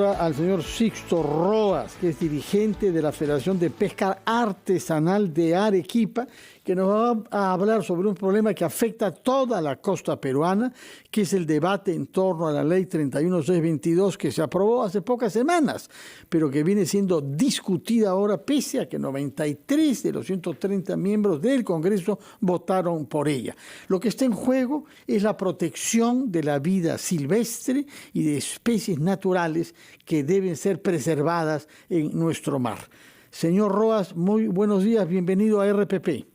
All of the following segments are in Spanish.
ahora al señor Sixto Roas, que es dirigente de la Federación de Pesca Artesanal de Arequipa, que nos va a hablar sobre un problema que afecta a toda la costa peruana, que es el debate en torno a la ley 31622 que se aprobó hace pocas semanas, pero que viene siendo discutida ahora pese a que 93 de los 130 miembros del Congreso votaron por ella. Lo que está en juego es la protección de la vida silvestre y de especies naturales que deben ser preservadas en nuestro mar. Señor Roas, muy buenos días, bienvenido a RPP.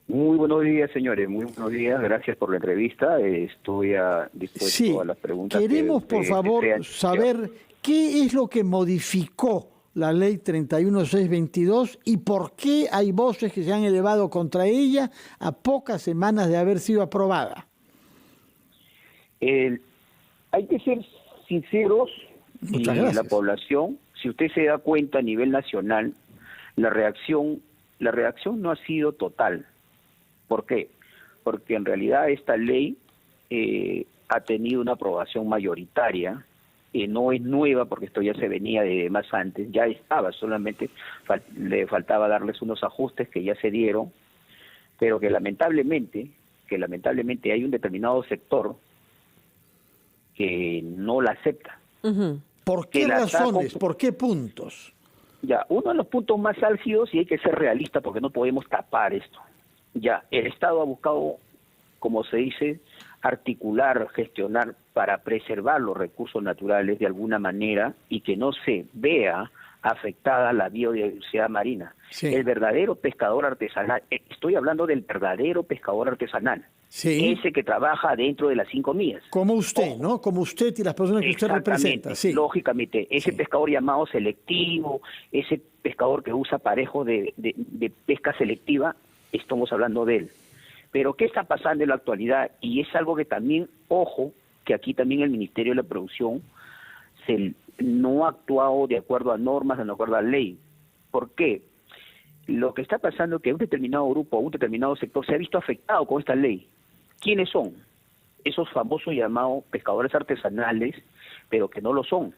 Muy buenos días, señores. Muy buenos días. Gracias por la entrevista. Estoy dispuesto a las preguntas. Queremos, por favor, saber qué es lo que modificó la ley 31622 y por qué hay voces que se han elevado contra ella a pocas semanas de haber sido aprobada. Hay que ser sinceros y la población, si usted se da cuenta a nivel nacional, la reacción no ha sido total. ¿Por qué? Porque en realidad esta ley ha tenido una aprobación mayoritaria, no es nueva porque esto ya se venía de más antes, ya estaba, solamente le faltaba darles unos ajustes que ya se dieron, pero que lamentablemente hay un determinado sector que no la acepta. Uh-huh. ¿Por qué razones? ¿Por qué puntos? Ya, uno de los puntos más álgidos, y hay que ser realista porque no podemos tapar esto. Ya, el Estado ha buscado, como se dice, articular, gestionar para preservar los recursos naturales de alguna manera y que no se vea afectada la biodiversidad marina. Sí. El verdadero pescador artesanal, estoy hablando del verdadero pescador artesanal, sí, ese que trabaja dentro de las 5 millas. Como usted, ¿no? Como usted y las personas que usted representa. Sí. Lógicamente, ese pescador llamado selectivo, ese pescador que usa aparejos de pesca selectiva, estamos hablando de él. Pero ¿qué está pasando en la actualidad? Y es algo que también, ojo, que aquí también el Ministerio de la Producción no ha actuado de acuerdo a normas, de acuerdo a ley. ¿Por qué? Lo que está pasando es que un determinado grupo, un determinado sector se ha visto afectado con esta ley. ¿Quiénes son? Esos famosos llamados pescadores artesanales, pero que no lo son,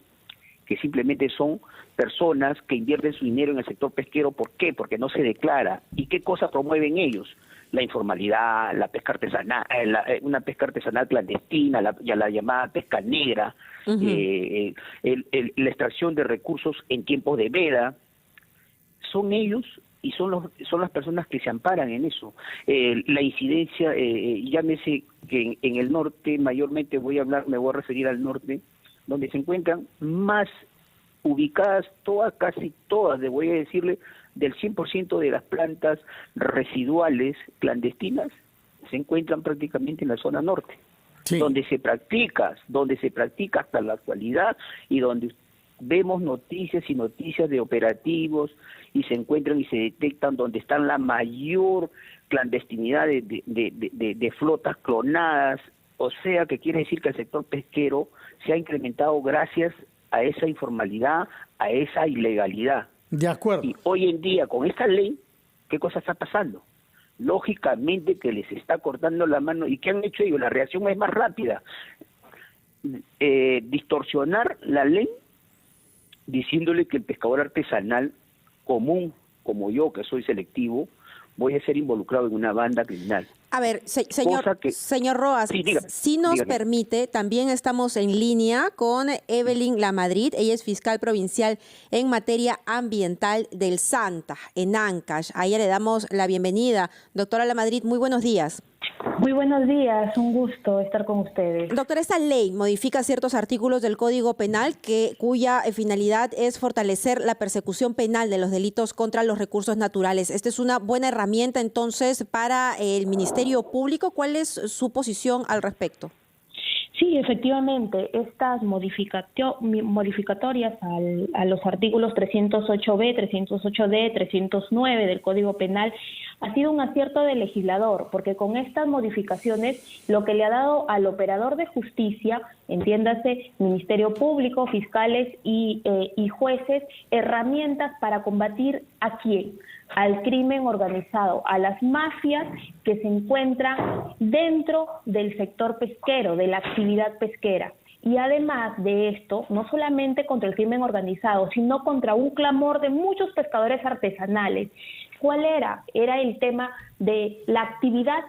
que simplemente son personas que invierten su dinero en el sector pesquero. ¿Por qué? Porque no se declara. ¿Y qué cosas promueven ellos? La informalidad, la pesca artesanal, una pesca artesanal clandestina, la llamada pesca negra, uh-huh, la extracción de recursos en tiempos de veda. Son ellos y son las personas que se amparan en eso. La incidencia, llámese que en el norte, mayormente me voy a referir al norte, donde se encuentran más ubicadas casi todas, voy a decirle, del 100% de las plantas residuales clandestinas, se encuentran prácticamente en la zona norte, sí, donde se practica hasta la actualidad y donde vemos noticias y noticias de operativos y se encuentran y se detectan donde están la mayor clandestinidad de flotas clonadas. O sea, que quiere decir que el sector pesquero se ha incrementado gracias a esa informalidad, a esa ilegalidad. De acuerdo. Y hoy en día, con esta ley, ¿qué cosa está pasando? Lógicamente que les está cortando la mano. ¿Y qué han hecho ellos? La reacción es más rápida. Distorsionar la ley, diciéndole que el pescador artesanal común, como yo, que soy selectivo, voy a ser involucrado en una banda criminal. A ver, señor Roas, sí, si nos permite, también estamos en línea con Evelyn Lamadrid. Ella es fiscal provincial en materia ambiental del Santa, en Ancash. A ella le damos la bienvenida. Doctora Lamadrid, muy buenos días. Muy buenos días, un gusto estar con ustedes. Doctora, esta ley modifica ciertos artículos del Código Penal cuya finalidad es fortalecer la persecución penal de los delitos contra los recursos naturales. Esta es una buena herramienta entonces para el Ministerio Público. ¿Cuál es su posición al respecto? Sí, efectivamente, estas modificatorias a los artículos 308B, 308D, 309 del Código Penal ha sido un acierto del legislador, porque con estas modificaciones lo que le ha dado al operador de justicia, entiéndase Ministerio Público, fiscales y jueces, herramientas para combatir ¿a quién? Al crimen organizado, a las mafias que se encuentran dentro del sector pesquero, de la actividad pesquera. Y además de esto, no solamente contra el crimen organizado, sino contra un clamor de muchos pescadores artesanales. ¿Cuál era? Era el tema de la actividad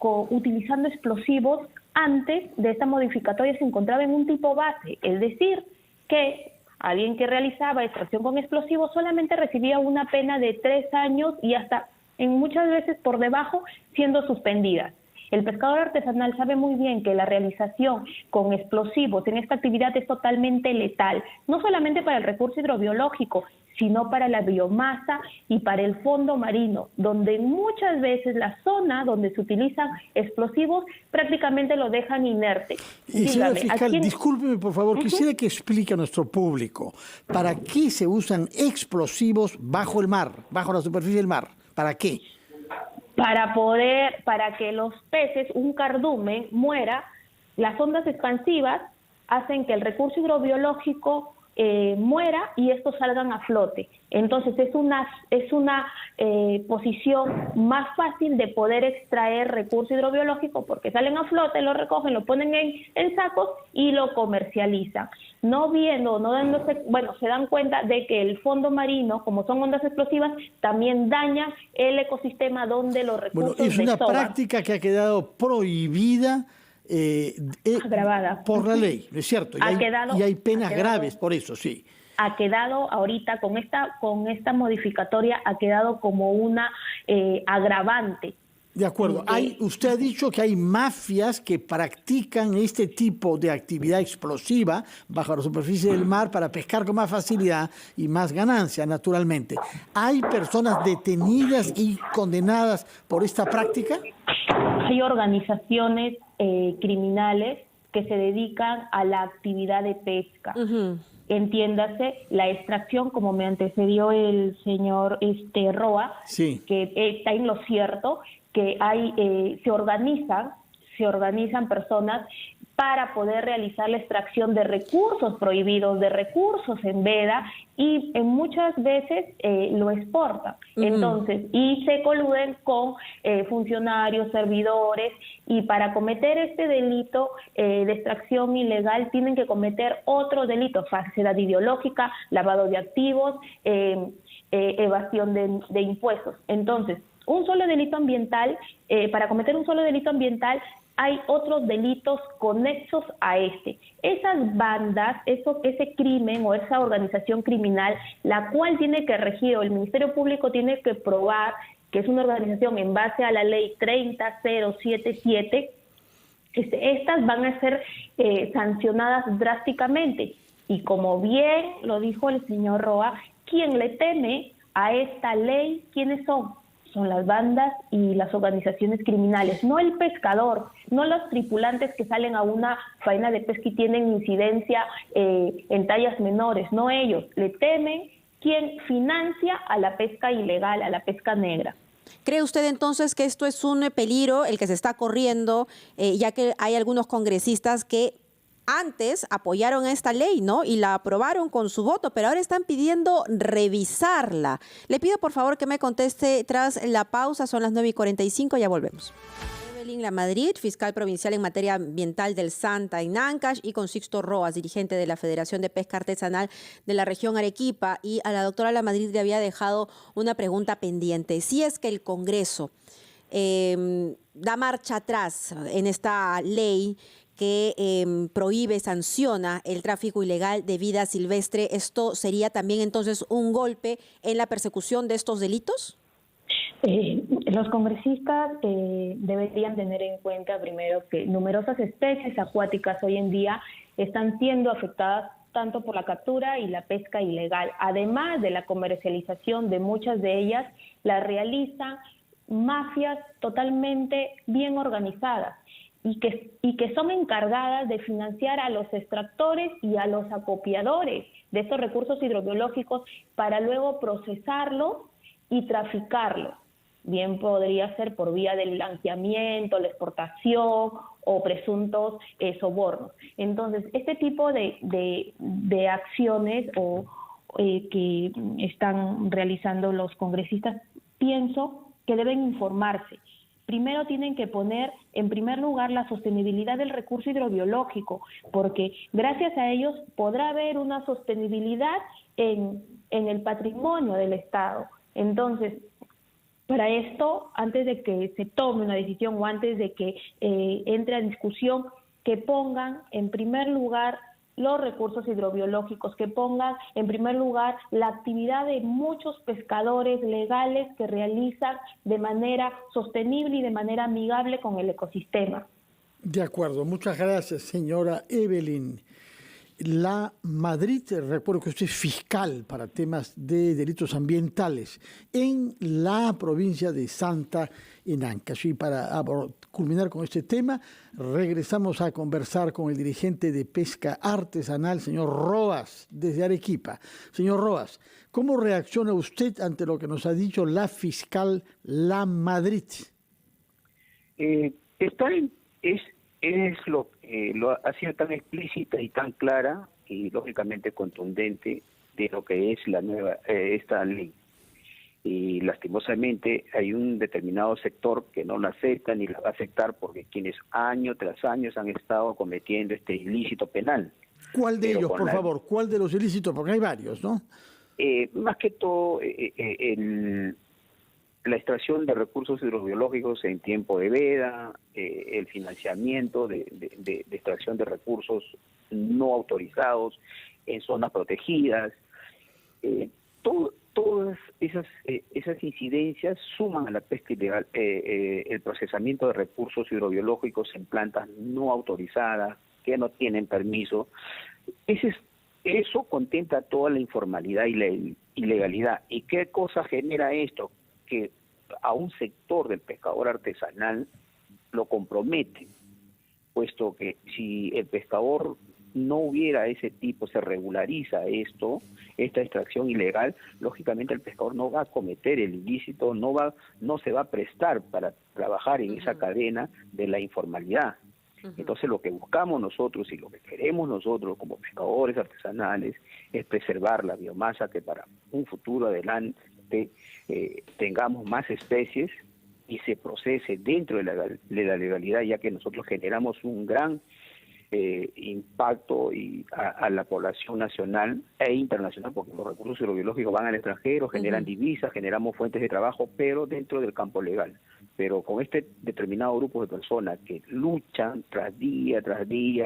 utilizando explosivos. Antes de esta modificatoria se encontraba en un tipo base, es decir, que alguien que realizaba extracción con explosivos solamente recibía una pena de 3 años y hasta en muchas veces por debajo siendo suspendida. El pescador artesanal sabe muy bien que la realización con explosivos en esta actividad es totalmente letal, no solamente para el recurso hidrobiológico, sino para la biomasa y para el fondo marino, donde muchas veces la zona donde se utilizan explosivos prácticamente lo dejan inerte. Y señora fiscal, discúlpeme por favor, quisiera que explique a nuestro público para qué se usan explosivos bajo el mar, bajo la superficie del mar. ¿Para qué? Para que los peces, un cardumen, muera. Las ondas expansivas hacen que el recurso hidrobiológico muera y estos salgan a flote. Entonces es una posición más fácil de poder extraer recurso hidrobiológico porque salen a flote, lo recogen, lo ponen en sacos y lo comercializan. Se dan cuenta de que el fondo marino, como son ondas explosivas, también daña el ecosistema donde los recursos es una práctica que ha quedado prohibida agravada por la ley, ¿no es cierto? Y hay penas graves por eso, sí. Ha quedado ahorita con esta modificatoria, ha quedado como una agravante. De acuerdo. Usted ha dicho que hay mafias que practican este tipo de actividad explosiva bajo la superficie del mar para pescar con más facilidad y más ganancia, naturalmente. ¿Hay personas detenidas y condenadas por esta práctica? Hay organizaciones criminales que se dedican a la actividad de pesca. Entiéndase, la extracción, como me antecedió el señor Roa, sí, que está en lo cierto, que se organizan personas para poder realizar la extracción de recursos prohibidos, de recursos en veda, y muchas veces lo exportan. Entonces, y se coluden con funcionarios, servidores, y para cometer este delito de extracción ilegal tienen que cometer otro delito, falsedad ideológica, lavado de activos, evasión de impuestos. Entonces, un solo delito ambiental, para cometer un solo delito ambiental, hay otros delitos conexos a este. Esas bandas, ese crimen o esa organización criminal, la cual tiene que regir, o el Ministerio Público tiene que probar que es una organización en base a la ley 30077, estas van a ser sancionadas drásticamente. Y como bien lo dijo el señor Roa, quien le teme a esta ley, ¿quiénes son? Son las bandas y las organizaciones criminales, no el pescador, no los tripulantes que salen a una faena de pesca y tienen incidencia en tallas menores, no ellos. Le temen quien financia a la pesca ilegal, a la pesca negra. ¿Cree usted entonces que esto es un peligro el que se está corriendo, ya que hay algunos congresistas que antes apoyaron esta ley, ¿no? Y la aprobaron con su voto, pero ahora están pidiendo revisarla? Le pido por favor que me conteste tras la pausa, son las 9:45, ya volvemos. Evelyn Lamadrid, fiscal provincial en materia ambiental del Santa en Ancash, y con Sixto Roas, dirigente de la Federación de Pesca Artesanal de la región Arequipa. Y a la doctora Lamadrid le había dejado una pregunta pendiente. Si es que el Congreso da marcha atrás en esta ley que prohíbe, sanciona el tráfico ilegal de vida silvestre, ¿esto sería también entonces un golpe en la persecución de estos delitos? Los congresistas deberían tener en cuenta primero que numerosas especies acuáticas hoy en día están siendo afectadas tanto por la captura y la pesca ilegal. Además de la comercialización de muchas de ellas, las realizan mafias totalmente bien organizadas y que son encargadas de financiar a los extractores y a los acopiadores de estos recursos hidrobiológicos para luego procesarlos y traficarlos. Bien podría ser por vía del blanqueamiento, la exportación o presuntos sobornos. Entonces, este tipo de acciones que están realizando los congresistas, pienso que deben informarse. primero tienen que poner en primer lugar la sostenibilidad del recurso hidrobiológico, porque gracias a ellos podrá haber una sostenibilidad en el patrimonio del Estado. Entonces, para esto, antes de que se tome una decisión o antes de que entre a discusión, que pongan en primer lugar los recursos hidrobiológicos, que pongan en primer lugar la actividad de muchos pescadores legales que realizan de manera sostenible y de manera amigable con el ecosistema. De acuerdo, muchas gracias, señora Evelyn. La Madrid, recuerdo que usted es fiscal para temas de delitos ambientales en la provincia de Santa en Ancash. Y para culminar con este tema, regresamos a conversar con el dirigente de pesca artesanal, señor Roas, desde Arequipa. Señor Roas, ¿cómo reacciona usted ante lo que nos ha dicho la fiscal La Madrid? Lo ha sido tan explícita y tan clara y lógicamente contundente de lo que es esta ley. Y lastimosamente hay un determinado sector que no la acepta ni la va a aceptar porque quienes año tras año han estado cometiendo este ilícito penal. ¿Cuál de ellos, por favor? ¿Cuál de los ilícitos? Porque hay varios, ¿no? Más que todo, la extracción de recursos hidrobiológicos en tiempo de veda, el financiamiento de extracción de recursos no autorizados en zonas protegidas, todas esas incidencias suman a la pesca ilegal, el procesamiento de recursos hidrobiológicos en plantas no autorizadas, que no tienen permiso. Eso contempla toda la informalidad y la ilegalidad. ¿Y qué cosa genera esto? Que a un sector del pescador artesanal lo compromete, puesto que si el pescador no hubiera ese tipo, se regulariza esta extracción ilegal, lógicamente el pescador no va a cometer el ilícito, no se va a prestar para trabajar en esa cadena de la informalidad. Entonces lo que buscamos nosotros y lo que queremos nosotros como pescadores artesanales es preservar la biomasa, que para un futuro adelante tengamos más especies y se procese dentro de la legalidad, ya que nosotros generamos un gran impacto a la población nacional e internacional, porque los recursos hidrobiológicos van al extranjero, generan divisas, generamos fuentes de trabajo, pero dentro del campo legal. Pero con este determinado grupo de personas que luchan tras día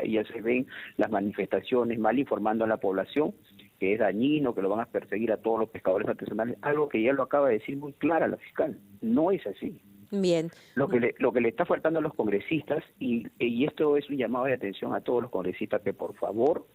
y ya se ven las manifestaciones mal informando a la población, que es dañino, que lo van a perseguir a todos los pescadores artesanales, algo que ya lo acaba de decir muy clara la fiscal. No es así. Bien. Lo que le está faltando a los congresistas, y esto es un llamado de atención a todos los congresistas, que por favor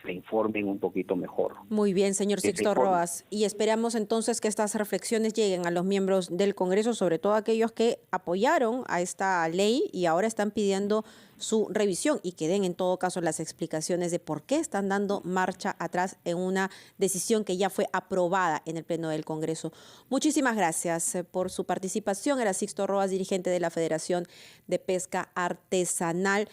se informen un poquito mejor. Muy bien, señor Sixto Roas. Y esperamos entonces que estas reflexiones lleguen a los miembros del Congreso, sobre todo aquellos que apoyaron a esta ley y ahora están pidiendo su revisión, y que den en todo caso las explicaciones de por qué están dando marcha atrás en una decisión que ya fue aprobada en el Pleno del Congreso. Muchísimas gracias por su participación. Era Sixto Roas, dirigente de la Federación de Pesca Artesanal.